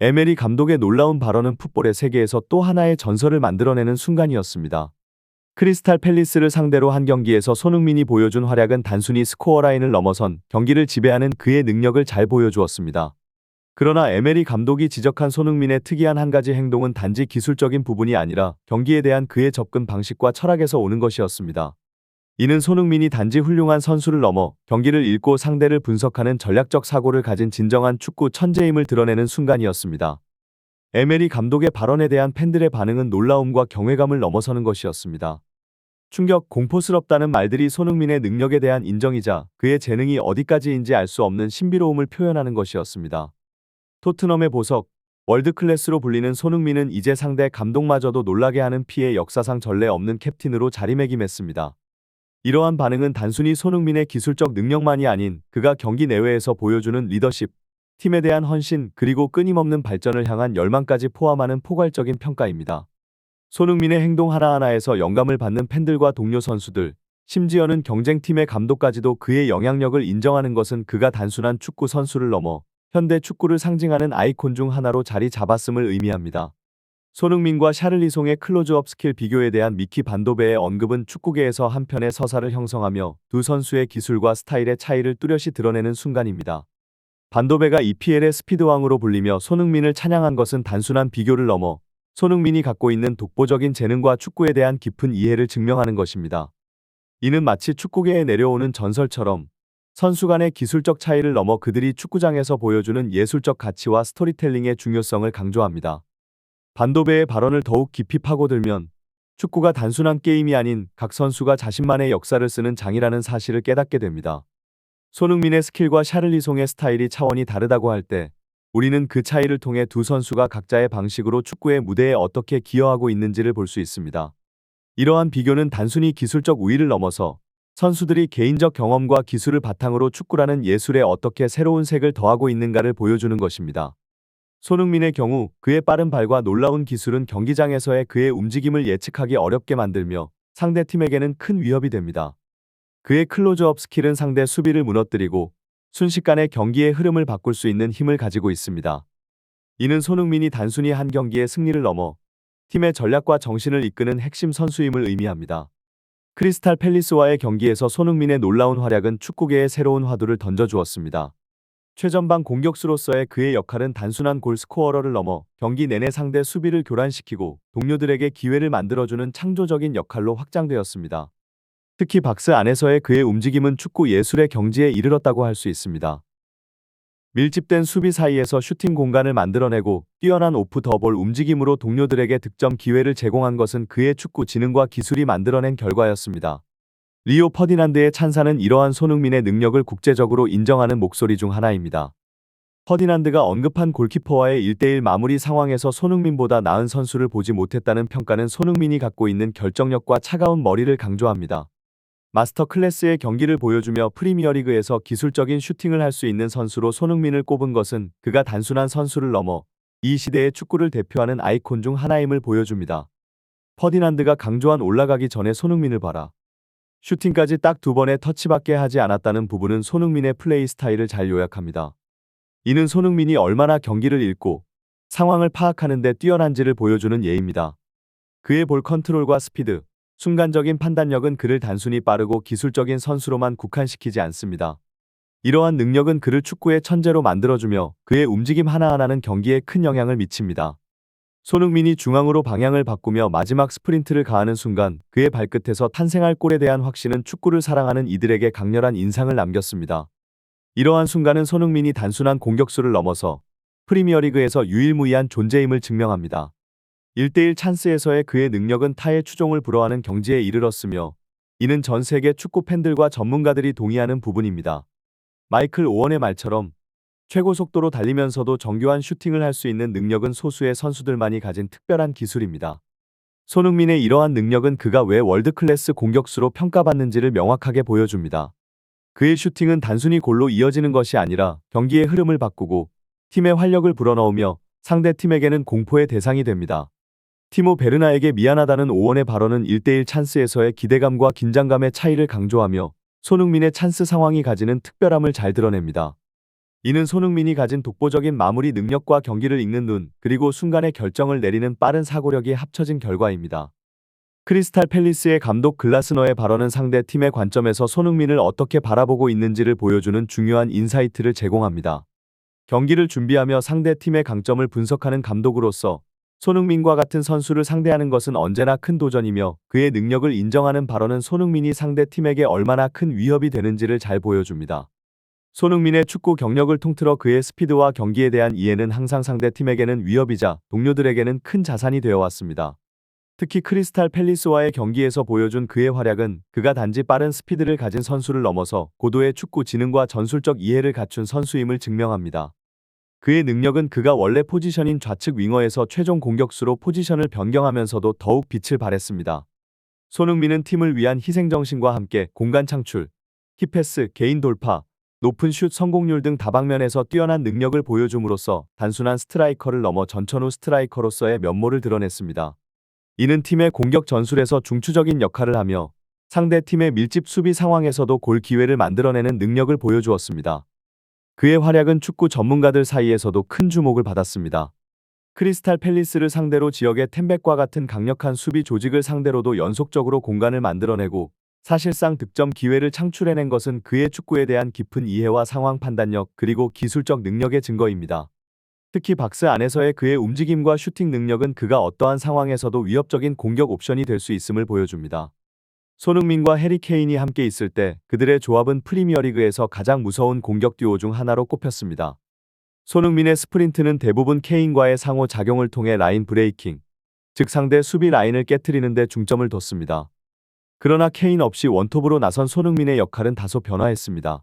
에메리 감독의 놀라운 발언은 풋볼의 세계에서 또 하나의 전설을 만들어내는 순간이었습니다. 크리스탈 팰리스를 상대로 한 경기에서 손흥민이 보여준 활약은 단순히 스코어 라인을 넘어선 경기를 지배하는 그의 능력을 잘 보여주었습니다. 그러나 에메리 감독이 지적한 손흥민의 특이한 한 가지 행동은 단지 기술적인 부분이 아니라 경기에 대한 그의 접근 방식과 철학에서 오는 것이었습니다. 이는 손흥민이 단지 훌륭한 선수를 넘어 경기를 읽고 상대를 분석하는 전략적 사고를 가진 진정한 축구 천재임을 드러내는 순간이었습니다. 에메리 감독의 발언에 대한 팬들의 반응은 놀라움과 경외감을 넘어서는 것이었습니다. 충격, 공포스럽다는 말들이 손흥민의 능력에 대한 인정이자 그의 재능이 어디까지인지 알 수 없는 신비로움을 표현하는 것이었습니다. 토트넘의 보석, 월드클래스로 불리는 손흥민은 이제 상대 감독마저도 놀라게 하는 피해 역사상 전례 없는 캡틴으로 자리매김했습니다. 이러한 반응은 단순히 손흥민의 기술적 능력만이 아닌 그가 경기 내외에서 보여주는 리더십, 팀에 대한 헌신, 그리고 끊임없는 발전을 향한 열망까지 포함하는 포괄적인 평가입니다. 손흥민의 행동 하나하나에서 영감을 받는 팬들과 동료 선수들, 심지어는 경쟁팀의 감독까지도 그의 영향력을 인정하는 것은 그가 단순한 축구 선수를 넘어 현대 축구를 상징하는 아이콘 중 하나로 자리 잡았음을 의미합니다. 손흥민과 샤를리송의 클로즈업 스킬 비교에 대한 미키 반도베의 언급은 축구계에서 한편의 서사를 형성하며 두 선수의 기술과 스타일의 차이를 뚜렷이 드러내는 순간입니다. 반도베가 EPL의 스피드왕으로 불리며 손흥민을 찬양한 것은 단순한 비교를 넘어 손흥민이 갖고 있는 독보적인 재능과 축구에 대한 깊은 이해를 증명하는 것입니다. 이는 마치 축구계에 내려오는 전설처럼 선수 간의 기술적 차이를 넘어 그들이 축구장에서 보여주는 예술적 가치와 스토리텔링의 중요성을 강조합니다. 반도베의 발언을 더욱 깊이 파고들면 축구가 단순한 게임이 아닌 각 선수가 자신만의 역사를 쓰는 장이라는 사실을 깨닫게 됩니다. 손흥민의 스킬과 샤를리송의 스타일이 차원이 다르다고 할 때 우리는 그 차이를 통해 두 선수가 각자의 방식으로 축구의 무대에 어떻게 기여하고 있는지를 볼 수 있습니다. 이러한 비교는 단순히 기술적 우위를 넘어서 선수들이 개인적 경험과 기술을 바탕으로 축구라는 예술에 어떻게 새로운 색을 더하고 있는가를 보여주는 것입니다. 손흥민의 경우 그의 빠른 발과 놀라운 기술은 경기장에서의 그의 움직임을 예측하기 어렵게 만들며 상대팀에게는 큰 위협이 됩니다. 그의 클로즈업 스킬은 상대 수비를 무너뜨리고 순식간에 경기의 흐름을 바꿀 수 있는 힘을 가지고 있습니다. 이는 손흥민이 단순히 한 경기의 승리를 넘어 팀의 전략과 정신을 이끄는 핵심 선수임을 의미합니다. 크리스탈 팰리스와의 경기에서 손흥민의 놀라운 활약은 축구계에 새로운 화두를 던져주었습니다. 최전방 공격수로서의 그의 역할은 단순한 골 스코어러를 넘어 경기 내내 상대 수비를 교란시키고 동료들에게 기회를 만들어주는 창조적인 역할로 확장되었습니다. 특히 박스 안에서의 그의 움직임은 축구 예술의 경지에 이르렀다고 할 수 있습니다. 밀집된 수비 사이에서 슈팅 공간을 만들어내고 뛰어난 오프 더 볼 움직임으로 동료들에게 득점 기회를 제공한 것은 그의 축구 지능과 기술이 만들어낸 결과였습니다. 리오 퍼디난드의 찬사는 이러한 손흥민의 능력을 국제적으로 인정하는 목소리 중 하나입니다. 퍼디난드가 언급한 골키퍼와의 1대1 마무리 상황에서 손흥민보다 나은 선수를 보지 못했다는 평가는 손흥민이 갖고 있는 결정력과 차가운 머리를 강조합니다. 마스터 클래스의 경기를 보여주며 프리미어리그에서 기술적인 슈팅을 할 수 있는 선수로 손흥민을 꼽은 것은 그가 단순한 선수를 넘어 이 시대의 축구를 대표하는 아이콘 중 하나임을 보여줍니다. 퍼디난드가 강조한 올라가기 전에 손흥민을 봐라. 슈팅까지 딱 2번의 터치밖에 하지 않았다는 부분은 손흥민의 플레이 스타일을 잘 요약합니다. 이는 손흥민이 얼마나 경기를 읽고 상황을 파악하는 데 뛰어난지를 보여주는 예입니다. 그의 볼 컨트롤과 스피드, 순간적인 판단력은 그를 단순히 빠르고 기술적인 선수로만 국한시키지 않습니다. 이러한 능력은 그를 축구의 천재로 만들어주며 그의 움직임 하나하나는 경기에 큰 영향을 미칩니다. 손흥민이 중앙으로 방향을 바꾸며 마지막 스프린트를 가하는 순간 그의 발끝에서 탄생할 골에 대한 확신은 축구를 사랑하는 이들에게 강렬한 인상을 남겼습니다. 이러한 순간은 손흥민이 단순한 공격수를 넘어서 프리미어리그에서 유일무이한 존재임을 증명합니다. 1대1 찬스에서의 그의 능력은 타의 추종을 불허하는 경지에 이르렀으며 이는 전 세계 축구 팬들과 전문가들이 동의하는 부분입니다. 마이클 오원의 말처럼 최고 속도로 달리면서도 정교한 슈팅을 할 수 있는 능력은 소수의 선수들만이 가진 특별한 기술입니다. 손흥민의 이러한 능력은 그가 왜 월드클래스 공격수로 평가받는지를 명확하게 보여줍니다. 그의 슈팅은 단순히 골로 이어지는 것이 아니라 경기의 흐름을 바꾸고 팀의 활력을 불어넣으며 상대 팀에게는 공포의 대상이 됩니다. 티모 베르나에게 미안하다는 오원의 발언은 1대1 찬스에서의 기대감과 긴장감의 차이를 강조하며 손흥민의 찬스 상황이 가지는 특별함을 잘 드러냅니다. 이는 손흥민이 가진 독보적인 마무리 능력과 경기를 읽는 눈, 그리고 순간의 결정을 내리는 빠른 사고력이 합쳐진 결과입니다. 크리스탈 팰리스의 감독 글라스너의 발언은 상대 팀의 관점에서 손흥민을 어떻게 바라보고 있는지를 보여주는 중요한 인사이트를 제공합니다. 경기를 준비하며 상대 팀의 강점을 분석하는 감독으로서 손흥민과 같은 선수를 상대하는 것은 언제나 큰 도전이며, 그의 능력을 인정하는 발언은 손흥민이 상대 팀에게 얼마나 큰 위협이 되는지를 잘 보여줍니다. 손흥민의 축구 경력을 통틀어 그의 스피드와 경기에 대한 이해는 항상 상대 팀에게는 위협이자 동료들에게는 큰 자산이 되어 왔습니다. 특히 크리스탈 팰리스와의 경기에서 보여준 그의 활약은 그가 단지 빠른 스피드를 가진 선수를 넘어서 고도의 축구 지능과 전술적 이해를 갖춘 선수임을 증명합니다. 그의 능력은 그가 원래 포지션인 좌측 윙어에서 최종 공격수로 포지션을 변경하면서도 더욱 빛을 발했습니다. 손흥민은 팀을 위한 희생정신과 함께 공간 창출, 키패스, 개인 돌파, 높은 슛 성공률 등 다방면에서 뛰어난 능력을 보여줌으로써 단순한 스트라이커를 넘어 전천후 스트라이커로서의 면모를 드러냈습니다. 이는 팀의 공격 전술에서 중추적인 역할을 하며 상대 팀의 밀집 수비 상황에서도 골 기회를 만들어내는 능력을 보여주었습니다. 그의 활약은 축구 전문가들 사이에서도 큰 주목을 받았습니다. 크리스탈 팰리스를 상대로 지역의 템백과 같은 강력한 수비 조직을 상대로도 연속적으로 공간을 만들어내고 사실상 득점 기회를 창출해낸 것은 그의 축구에 대한 깊은 이해와 상황 판단력, 그리고 기술적 능력의 증거입니다. 특히 박스 안에서의 그의 움직임과 슈팅 능력은 그가 어떠한 상황에서도 위협적인 공격 옵션이 될 수 있음을 보여줍니다. 손흥민과 해리 케인이 함께 있을 때 그들의 조합은 프리미어리그에서 가장 무서운 공격 듀오 중 하나로 꼽혔습니다. 손흥민의 스프린트는 대부분 케인과의 상호 작용을 통해 라인 브레이킹, 즉 상대 수비 라인을 깨트리는 데 중점을 뒀습니다. 그러나 케인 없이 원톱으로 나선 손흥민의 역할은 다소 변화했습니다.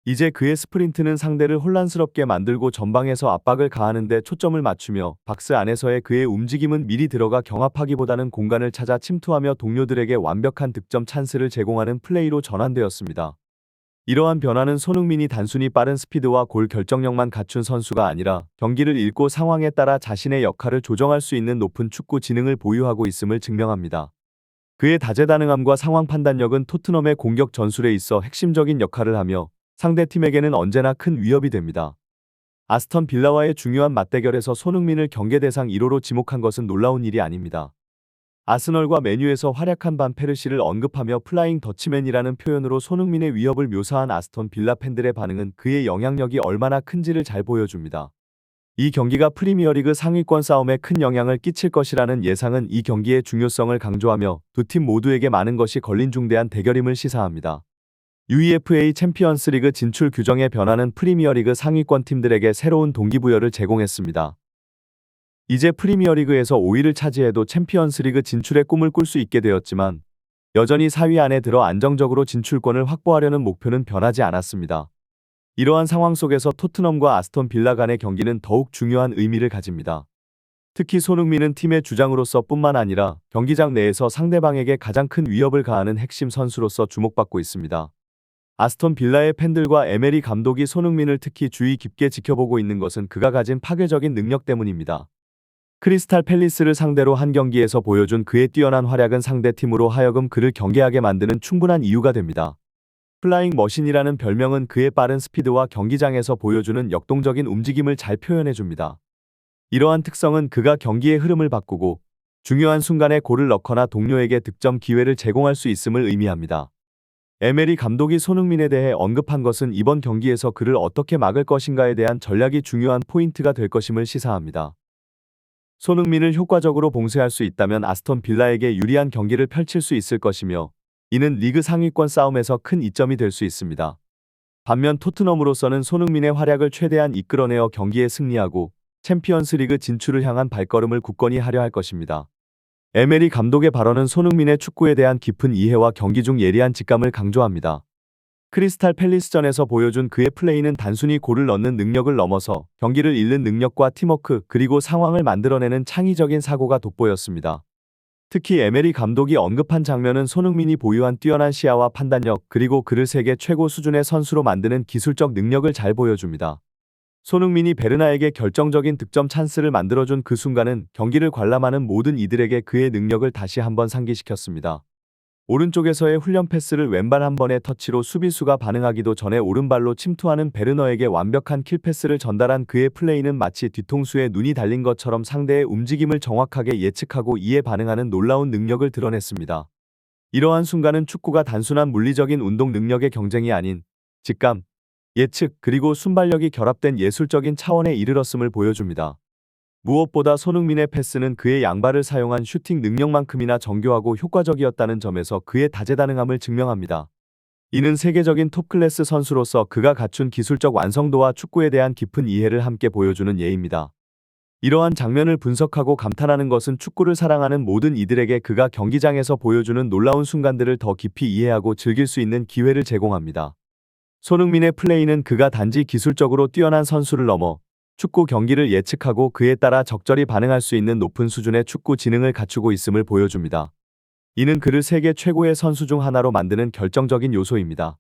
이제 그의 스프린트는 상대를 혼란스럽게 만들고 전방에서 압박을 가하는 데 초점을 맞추며, 박스 안에서의 그의 움직임은 미리 들어가 경합하기보다는 공간을 찾아 침투하며 동료들에게 완벽한 득점 찬스를 제공하는 플레이로 전환되었습니다. 이러한 변화는 손흥민이 단순히 빠른 스피드와 골 결정력만 갖춘 선수가 아니라 경기를 읽고 상황에 따라 자신의 역할을 조정할 수 있는 높은 축구 지능을 보유하고 있음을 증명합니다. 그의 다재다능함과 상황 판단력은 토트넘의 공격 전술에 있어 핵심적인 역할을 하며 상대팀에게는 언제나 큰 위협이 됩니다. 아스턴 빌라와의 중요한 맞대결에서 손흥민을 경계 대상 1호로 지목한 것은 놀라운 일이 아닙니다. 아스널과 메뉴에서 활약한 반 페르시를 언급하며 플라잉 더치맨이라는 표현으로 손흥민의 위협을 묘사한 아스톤 빌라 팬들의 반응은 그의 영향력이 얼마나 큰지를 잘 보여줍니다. 이 경기가 프리미어리그 상위권 싸움에 큰 영향을 끼칠 것이라는 예상은 이 경기의 중요성을 강조하며 두 팀 모두에게 많은 것이 걸린 중대한 대결임을 시사합니다. UEFA 챔피언스리그 진출 규정의 변화는 프리미어리그 상위권 팀들에게 새로운 동기부여를 제공했습니다. 이제 프리미어리그에서 5위를 차지해도 챔피언스리그 진출의 꿈을 꿀 수 있게 되었지만, 여전히 4위 안에 들어 안정적으로 진출권을 확보하려는 목표는 변하지 않았습니다. 이러한 상황 속에서 토트넘과 아스톤 빌라 간의 경기는 더욱 중요한 의미를 가집니다. 특히 손흥민은 팀의 주장으로서 뿐만 아니라 경기장 내에서 상대방에게 가장 큰 위협을 가하는 핵심 선수로서 주목받고 있습니다. 아스톤 빌라의 팬들과 에메리 감독이 손흥민을 특히 주의 깊게 지켜보고 있는 것은 그가 가진 파괴적인 능력 때문입니다. 크리스탈 팰리스를 상대로 한 경기에서 보여준 그의 뛰어난 활약은 상대팀으로 하여금 그를 경계하게 만드는 충분한 이유가 됩니다. 플라잉 머신이라는 별명은 그의 빠른 스피드와 경기장에서 보여주는 역동적인 움직임을 잘 표현해줍니다. 이러한 특성은 그가 경기의 흐름을 바꾸고 중요한 순간에 골을 넣거나 동료에게 득점 기회를 제공할 수 있음을 의미합니다. 에메리 감독이 손흥민에 대해 언급한 것은 이번 경기에서 그를 어떻게 막을 것인가에 대한 전략이 중요한 포인트가 될 것임을 시사합니다. 손흥민을 효과적으로 봉쇄할 수 있다면 아스톤 빌라에게 유리한 경기를 펼칠 수 있을 것이며, 이는 리그 상위권 싸움에서 큰 이점이 될 수 있습니다. 반면 토트넘으로서는 손흥민의 활약을 최대한 이끌어내어 경기에 승리하고 챔피언스리그 진출을 향한 발걸음을 굳건히 하려 할 것입니다. 에메리 감독의 발언은 손흥민의 축구에 대한 깊은 이해와 경기 중 예리한 직감을 강조합니다. 크리스탈 팰리스전에서 보여준 그의 플레이는 단순히 골을 넣는 능력을 넘어서 경기를 읽는 능력과 팀워크, 그리고 상황을 만들어내는 창의적인 사고가 돋보였습니다. 특히 에메리 감독이 언급한 장면은 손흥민이 보유한 뛰어난 시야와 판단력, 그리고 그를 세계 최고 수준의 선수로 만드는 기술적 능력을 잘 보여줍니다. 손흥민이 베르나에게 결정적인 득점 찬스를 만들어준 그 순간은 경기를 관람하는 모든 이들에게 그의 능력을 다시 한번 상기시켰습니다. 오른쪽에서의 훈련 패스를 왼발 한 번의 터치로 수비수가 반응하기도 전에 오른발로 침투하는 베르너에게 완벽한 킬 패스를 전달한 그의 플레이는 마치 뒤통수에 눈이 달린 것처럼 상대의 움직임을 정확하게 예측하고 이에 반응하는 놀라운 능력을 드러냈습니다. 이러한 순간은 축구가 단순한 물리적인 운동 능력의 경쟁이 아닌 직감, 예측, 그리고 순발력이 결합된 예술적인 차원에 이르렀음을 보여줍니다. 무엇보다 손흥민의 패스는 그의 양발을 사용한 슈팅 능력만큼이나 정교하고 효과적이었다는 점에서 그의 다재다능함을 증명합니다. 이는 세계적인 톱클래스 선수로서 그가 갖춘 기술적 완성도와 축구에 대한 깊은 이해를 함께 보여주는 예입니다. 이러한 장면을 분석하고 감탄하는 것은 축구를 사랑하는 모든 이들에게 그가 경기장에서 보여주는 놀라운 순간들을 더 깊이 이해하고 즐길 수 있는 기회를 제공합니다. 손흥민의 플레이는 그가 단지 기술적으로 뛰어난 선수를 넘어 축구 경기를 예측하고 그에 따라 적절히 반응할 수 있는 높은 수준의 축구 지능을 갖추고 있음을 보여줍니다. 이는 그를 세계 최고의 선수 중 하나로 만드는 결정적인 요소입니다.